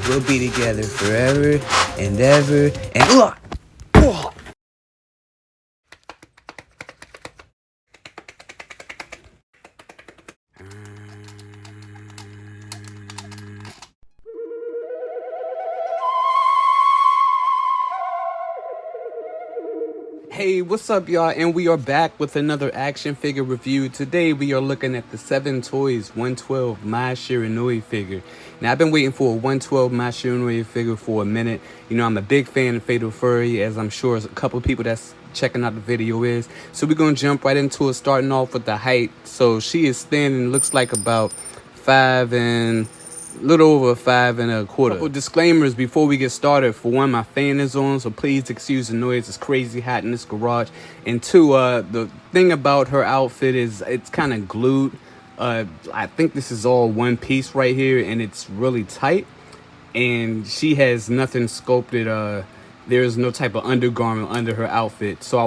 We'll be together forever and ever and Hey, what's up, y'all? And we are back with another action figure review. Today we are looking at the 7 Toys 112 Mai Shiranui figure. Now, I've been waiting for a 112 Mai Shiranui figure for a minute. You know, I'm a big fan of Fatal Fury, as I'm sure a couple of people that's checking out the video is. So we're going to jump right into it, starting off with the height. So she is standing, looks like about 5 and... little over 5 1/4. Couple disclaimers before we get started. For one, my fan is on, so please excuse the noise. It's crazy hot in this garage. And two, the thing about her outfit is it's kind of glued. I think this is all one piece right here, and it's really tight. And she has nothing sculpted. There's no type of undergarment under her outfit, so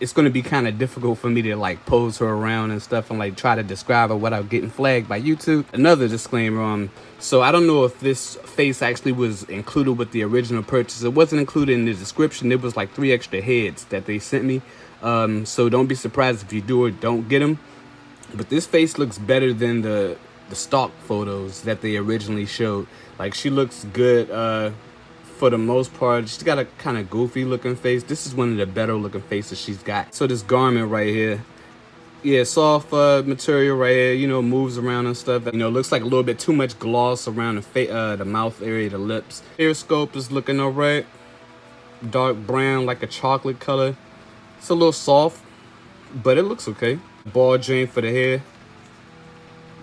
it's going to be kind of difficult for me to like pose her around and stuff and like try to describe her without getting flagged by YouTube. Another disclaimer, so I don't know if this face actually was included with the original purchase. It wasn't included in the description. It was like 3 extra heads that they sent me, so don't be surprised if you do or don't get them. But this face looks better than the stock photos that they originally showed. Like, she looks good for the most part. She's got a kind of goofy looking face. This is one of the better looking faces she's got. So this garment right here, yeah, soft material right here, you know, moves around and stuff. You know, looks like a little bit too much gloss around the mouth area, the lips. Hair sculpt is looking all right. Dark brown, like a chocolate color. It's a little soft, but it looks okay. Ball joint for the hair.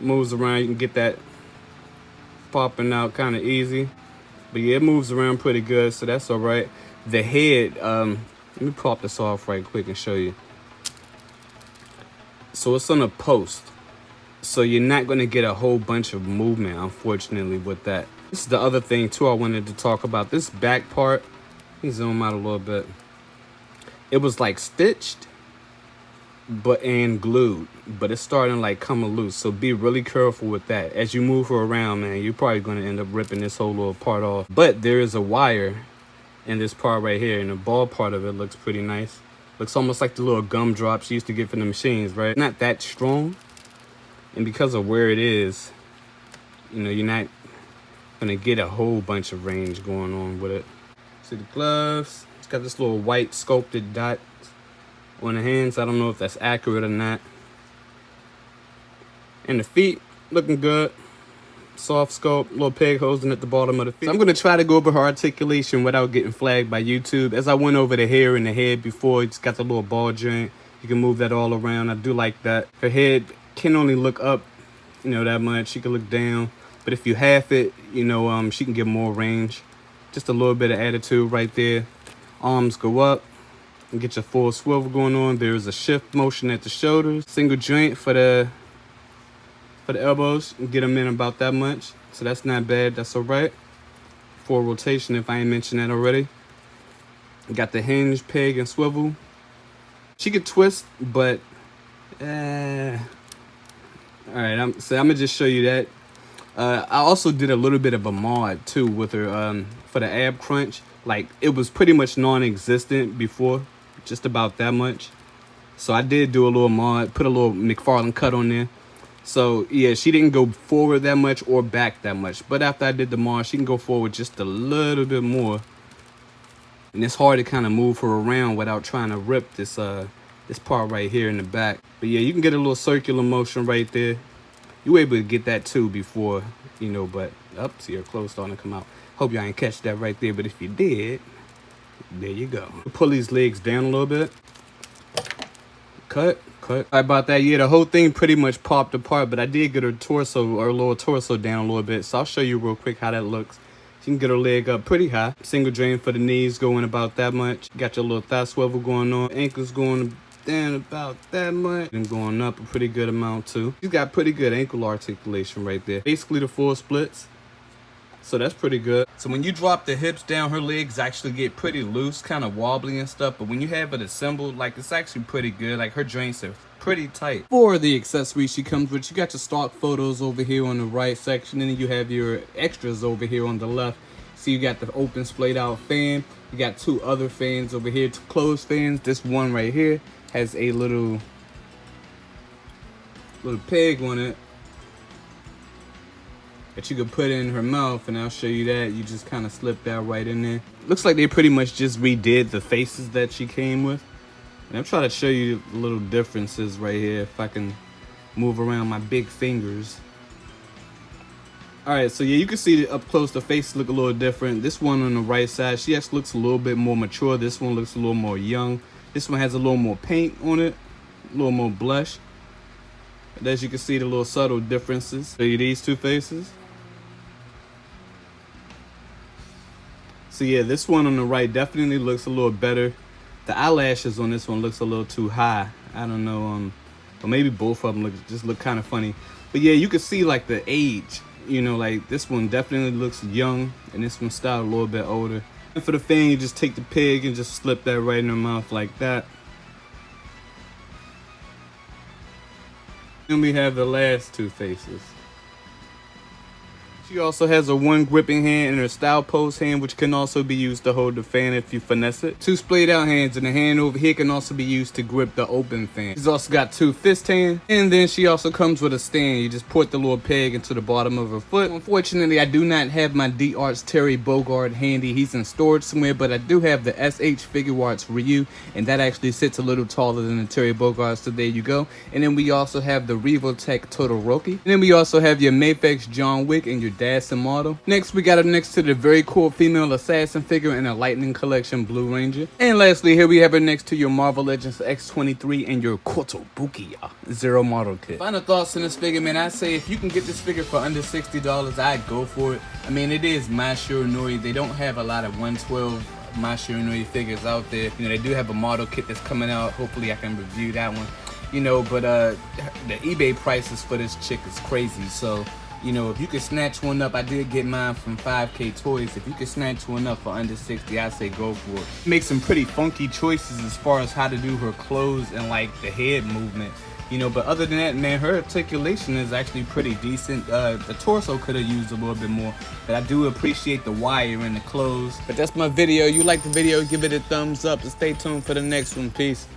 Moves around, you can get that popping out kind of easy. But yeah, it moves around pretty good, so that's all right. The head, let me pop this off right quick and show you. So it's on a post, so you're not going to get a whole bunch of movement, unfortunately, with that. This is the other thing, too, I wanted to talk about. This back part, let me zoom out a little bit. It was, like, stitched and glued, but it's starting to like come loose, so be really careful with that. As you move her around, man, you're probably going to end up ripping this whole little part off. But there is a wire in this part right here, and the ball part of it looks pretty nice. Looks almost like the little gumdrops you used to get from the machines, right? Not that strong, and because of where it is, you know, you're not gonna get a whole bunch of range going on with it. See the gloves, it's got this little white sculpted dot on the hands. I don't know if that's accurate or not. And the feet looking good. Soft sculpt, little peg hosing at the bottom of the feet. So I'm going to try to go over her articulation without getting flagged by YouTube. As I went over the hair and the head before, it's got the little ball joint. You can move that all around. I do like that. Her head can only look up, you know, that much. She can look down. But if you half it, you know, she can get more range. Just a little bit of attitude right there. Arms go up and get your full swivel going on. There's a shift motion at the shoulders. Single joint for the elbows. Get them in about that much. So that's not bad. That's all right. For rotation, if I ain't mentioned that already. Got the hinge, peg, and swivel. She could twist, but all right. I'm gonna just show you that. I also did a little bit of a mod too with her for the ab crunch. Like, it was pretty much non-existent before. Just about that much. So I did do a little mod, put a little McFarlane cut on there. So yeah, she didn't go forward that much or back that much, but after I did the mod, she can go forward just a little bit more, and it's hard to kind of move her around without trying to rip this part right here in the back. But yeah, you can get a little circular motion right there. You were able to get that too before, you know, but see her clothes starting to come out. Hope y'all ain't catch that right there, but if you did, there you go. Pull these legs down a little bit. Cut. Sorry about that. Yeah, the whole thing pretty much popped apart, but I did get her torso, or lower torso, down a little bit. So I'll show you real quick how that looks. You can get her leg up pretty high. Single drain for the knees going about that much. Got your little thigh swivel going on. Ankles going down about that much. And going up a pretty good amount too. She's got pretty good ankle articulation right there. Basically the full splits. So that's pretty good. So when you drop the hips down, her legs actually get pretty loose, kind of wobbly and stuff. But when you have it assembled, like, it's actually pretty good. Like, her joints are pretty tight. For the accessories she comes with, you got your stock photos over here on the right section, and then you have your extras over here on the left. So you got the open splayed out fan. You got two other fans over here, two closed fans. This one right here has a little peg on it that you could put in her mouth, and I'll show you that. You just kind of slip that right in there. Looks like they pretty much just redid the faces that she came with. And I'm trying to show you the little differences right here if I can move around my big fingers. Alright, so yeah, you can see up close the faces look a little different. This one on the right side, she actually looks a little bit more mature. This one looks a little more young. This one has a little more paint on it, a little more blush. And as you can see, the little subtle differences. Show you these two faces. So yeah, this one on the right definitely looks a little better. The eyelashes on this one looks a little too high. I don't know, or maybe both of them look kind of funny. But yeah, you can see like the age. You know, like this one definitely looks young, and this one styled a little bit older. And for the fan, you just take the pig and just slip that right in her mouth like that. Then we have the last two faces. She also has a one gripping hand and her style pose hand, which can also be used to hold the fan if you finesse it. Two splayed out hands, and the hand over here can also be used to grip the open fan. She's also got two fist hands, and then she also comes with a stand. You just put the little peg into the bottom of her foot. Unfortunately, I do not have my D-Arts Terry Bogard handy. He's in storage somewhere, but I do have the SH Figure Arts Ryu, and that actually sits a little taller than the Terry Bogard, so there you go. And then we also have the Revotech Todoroki. And then we also have your Mafex John Wick and your Dancing model. Next, we got her next to the very cool female assassin figure in a Lightning Collection Blue Ranger. And lastly, here we have her next to your Marvel Legends X-23 and your Kotobukiya Zero model kit. Final thoughts on this figure, man. I say if you can get this figure for under $60, I'd go for it. I mean, it is Mai Shiranui. They don't have a lot of 112 Mai Shiranui figures out there. You know, they do have a model kit that's coming out. Hopefully I can review that one. You know, but the eBay prices for this chick is crazy. So, you know, if you could snatch one up, I did get mine from 5K Toys. If you could snatch one up for under 60, I say go for it. Make some pretty funky choices as far as how to do her clothes and like the head movement. You know, but other than that, man, her articulation is actually pretty decent. The torso could have used a little bit more, but I do appreciate the wire in the clothes. But that's my video. You like the video, give it a thumbs up and stay tuned for the next one. Peace.